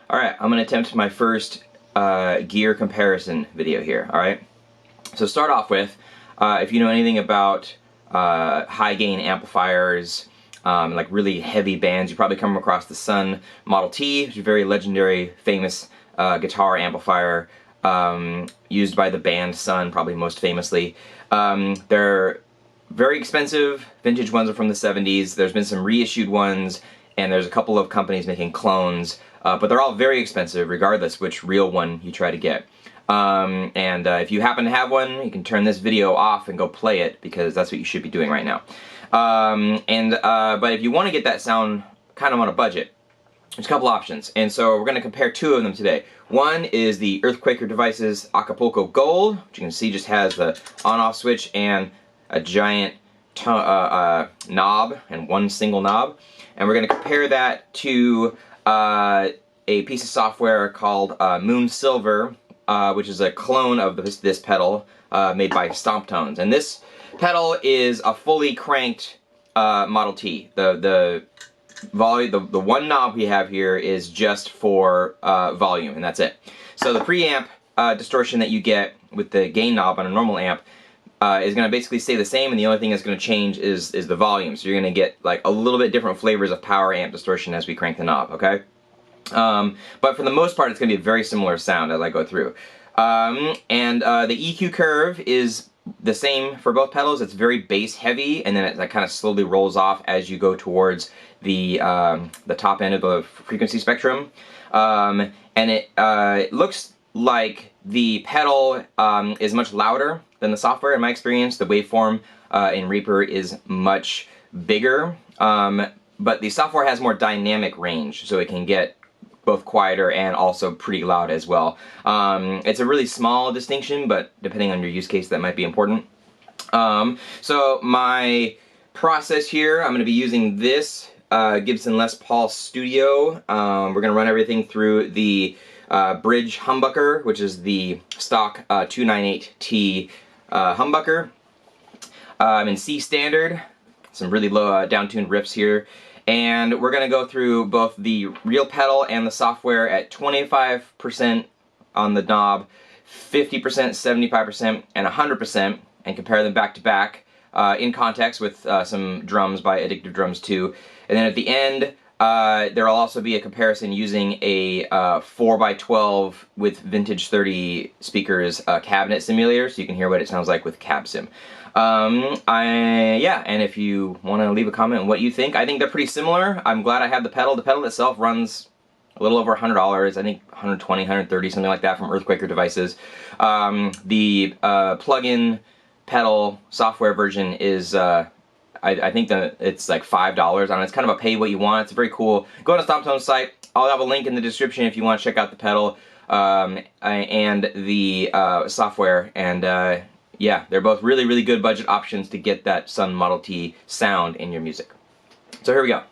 Alright, I'm going to attempt my first gear comparison video here, alright? So start off with, if you know anything about high gain amplifiers, like really heavy bands, you probably come across the Sunn Model T, which is a very legendary, famous guitar amplifier used by the band Sunn, probably most famously. They're very expensive. Vintage ones are from the 70s. There's been some reissued ones, and there's a couple of companies making clones, but they're all very expensive regardless which real one you try to get. If you happen to have one, you can turn this video off and go play it, because that's what you should be doing right now. But if you want to get that sound kind of on a budget, there's a couple options, and so we're going to compare two of them today. One is the Earthquaker Devices Acapulco Gold, which you can see just has the on-off switch and a giant knob, and one single knob. And we're going to compare that to a piece of software called Moonn Silver, which is a clone of this pedal made by StompTones. And this pedal is a fully cranked Model T. The one knob we have here is just for volume, and that's it. So the preamp distortion that you get with the gain knob on a normal amp is going to basically stay the same, and the only thing that's going to change is the volume. So you're going to get like a little bit different flavors of power amp distortion as we crank the knob, okay? But for the most part, it's going to be a very similar sound as I go through. The EQ curve is the same for both pedals. It's very bass heavy, and then it kind of slowly rolls off as you go towards the top end of the frequency spectrum. And it looks like the pedal is much louder than the software in my experience. The waveform in Reaper is much bigger, but the software has more dynamic range, so it can get both quieter and also pretty loud as well. It's a really small distinction, but depending on your use case, that might be important. So my process here, I'm going to be using this Gibson Les Paul Studio. We're going to run everything through the bridge humbucker, which is the stock 298T humbucker. I'm in C standard, some really low down-tuned riffs here. And we're going to go through both the real pedal and the software at 25% on the knob, 50%, 75%, and 100%, and compare them back to back in context with some drums by Addictive Drums 2. And then at the end, there will also be a comparison using a 4x12 with Vintage 30 speakers cabinet simulator, so you can hear what it sounds like with Cab Sim. Yeah, and if you want to leave a comment on what you think, I think they're pretty similar. I'm glad I have the pedal. The pedal itself runs a little over $100, I think 120, 130, something like that, from Earthquaker Devices. The plug-in pedal software version is, I think that it's like $5. It's kind of a pay what you want. It's very cool. Go to StompTones site. I'll have a link in the description if you want to check out the pedal and the software. And yeah, they're both really, really good budget options to get that Sunn Model T sound in your music. So here we go.